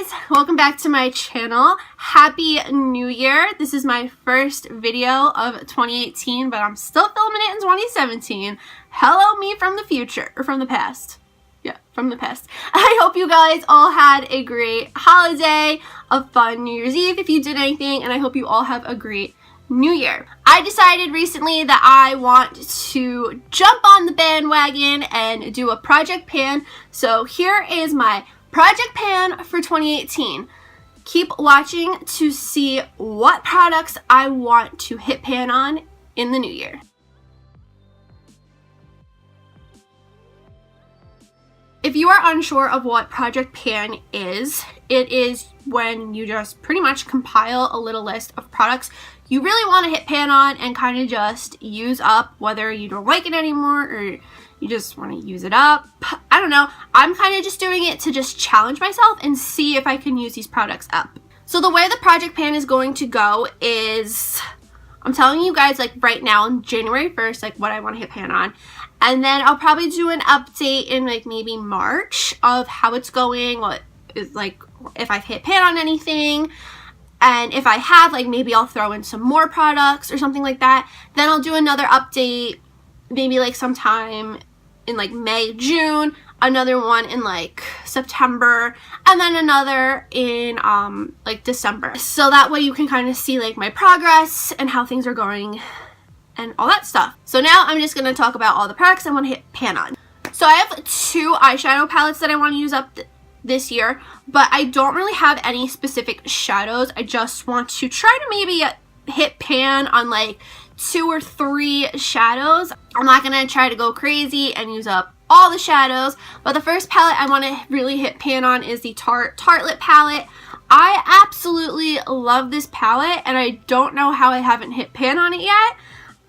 guys, welcome back to my channel. Happy New Year. This is my first video of 2018, but I'm still filming it in 2017. Hello me from the future, or from the past. Yeah, from the past. I hope you guys all had a great holiday, a fun New Year's Eve if you did anything, and I hope you all have a great New Year. I decided recently that I want to jump on the bandwagon and do a project pan. So here is my project pan for 2018. Keep watching to see what products I want to hit pan on in the new year. If you are unsure of what project pan is, it is when you just pretty much compile a little list of products you really want to hit pan on and kind of just use up, whether you don't like it anymore or you just want to use it up. I don't know. I'm kind of just doing it to just challenge myself and see if I can use these products up. So the way the project pan is going to go is, I'm telling you guys like right now on January 1st, like what I want to hit pan on. And then I'll probably do an update in like maybe March of how it's going, what is like, if I've hit pan on anything. And if I have, like maybe I'll throw in some more products or something like that. Then I'll do another update, maybe like sometime in like May, June, another one in like September, and then another in like December. So that way you can kind of see like my progress and how things are going and all that stuff. So now I'm just going to talk about all the products I want to hit pan on. So I have two eyeshadow palettes that I want to use up this year, but I don't really have any specific shadows. I just want to try to maybe hit pan on like 2 or 3 shadows. I'm not going to try to go crazy and use up all the shadows, but the first palette I want to really hit pan on is the Tartelette palette. I absolutely love this palette and I don't know how I haven't hit pan on it yet.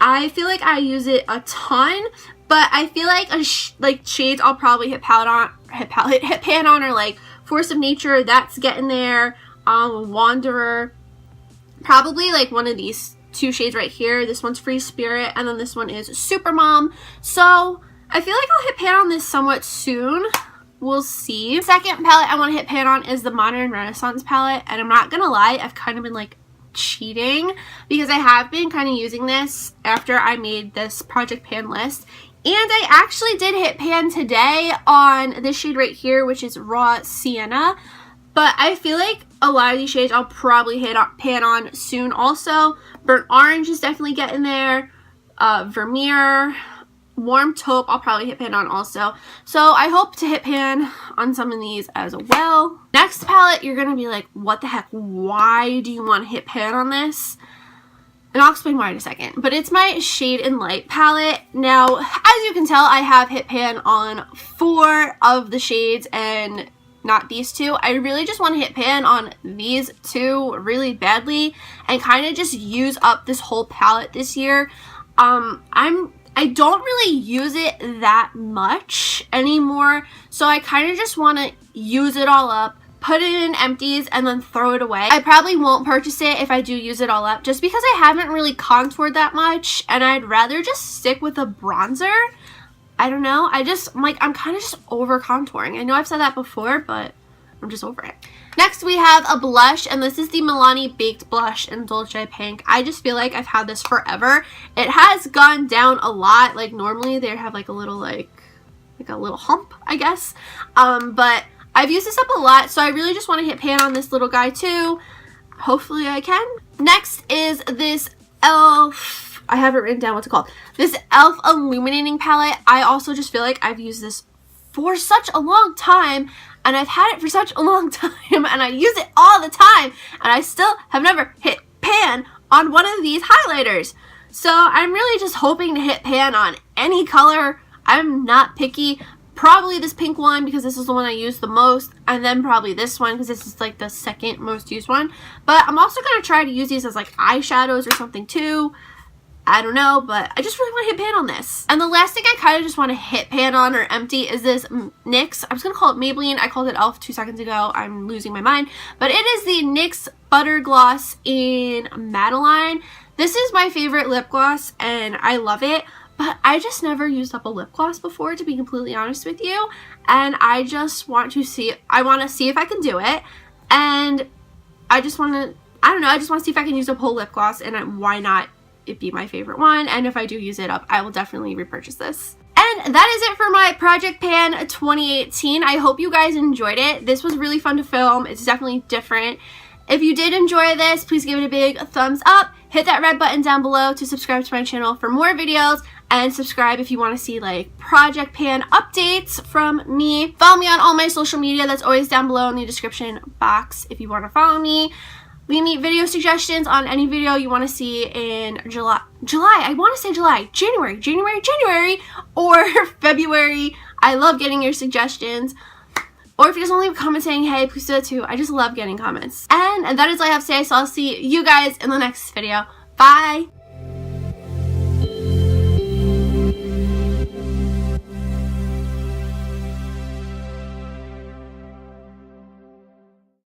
I feel like I use it a ton, but I feel like shades I'll probably hit pan on are like Force of Nature, that's getting there, Wanderer, probably like one of these 2 shades right here. This one's Free Spirit and then this one is Super Mom. So I feel like I'll hit pan on this somewhat soon. We'll see. The second palette I want to hit pan on is the Modern Renaissance palette, and I'm not gonna lie, I've kind of been like cheating because I have been kind of using this after I made this project pan list. And I actually did hit pan today on this shade right here, which is Raw Sienna. But I feel like a lot of these shades I'll probably hit pan on soon also. Burnt Orange is definitely getting there. Vermeer, Warm Taupe I'll probably hit pan on also. So I hope to hit pan on some of these as well. Next palette, you're going to be like, what the heck? Why do you want to hit pan on this? And I'll explain why in a second. But it's my Shade and Light palette. Now, as you can tell, I have hit pan on 4 of the shades and not these 2. I really just want to hit pan on these 2 really badly and kind of just use up this whole palette this year. I don't really use it that much anymore, so I kind of just want to use it all up, put it in empties, and then throw it away. I probably won't purchase it if I do use it all up, just because I haven't really contoured that much, and I'd rather just stick with a bronzer. I don't know, I'm kind of just over contouring. I know I've said that before, but I'm just over it. Next we have a blush, and this is the Milani Baked Blush in Dolce Pink. I just feel like I've had this forever. It has gone down a lot. Like normally they have like a little like a little hump, I guess. But I've used this up a lot, so I really just want to hit pan on this little guy too. Hopefully I can. Next is this e.l.f. I have it written down what's it called. This e.l.f. Illuminating Palette. I also just feel like I've used this for such a long time, and I've had it for such a long time, and I use it all the time, and I still have never hit pan on one of these highlighters. So I'm really just hoping to hit pan on any color. I'm not picky. Probably this pink one because this is the one I use the most, and then probably this one because this is like the second most used one. But I'm also going to try to use these as like eyeshadows or something too. I don't know, but I just really want to hit pan on this. And the last thing I kind of just want to hit pan on or empty is this NYX. I was going to call it Maybelline. I called it e.l.f. 2 seconds ago. I'm losing my mind. But it is the NYX Butter Gloss in Madeline. This is my favorite lip gloss, and I love it. But I just never used up a lip gloss before, to be completely honest with you. And I just want to see, I want to see if I can do it. And I just want to, I don't know, I just want to see if I can use a whole lip gloss, and why not it be my favorite one. And if I do use it up, I will definitely repurchase this. And that is it for my Project Pan 2018. I hope you guys enjoyed it. This was really fun to film. It's definitely different. If you did enjoy this, please give it a big thumbs up. Hit that red button down below to subscribe to my channel for more videos. And subscribe if you want to see like Project Pan updates from me. Follow me on all my social media. That's always down below in the description box if you want to follow me. Leave me video suggestions on any video you want to see in January, or February. I love getting your suggestions. Or if you just want to leave a comment saying, hey, please do that too. I just love getting comments. And that is all I have to say, so I'll see you guys in the next video. Bye!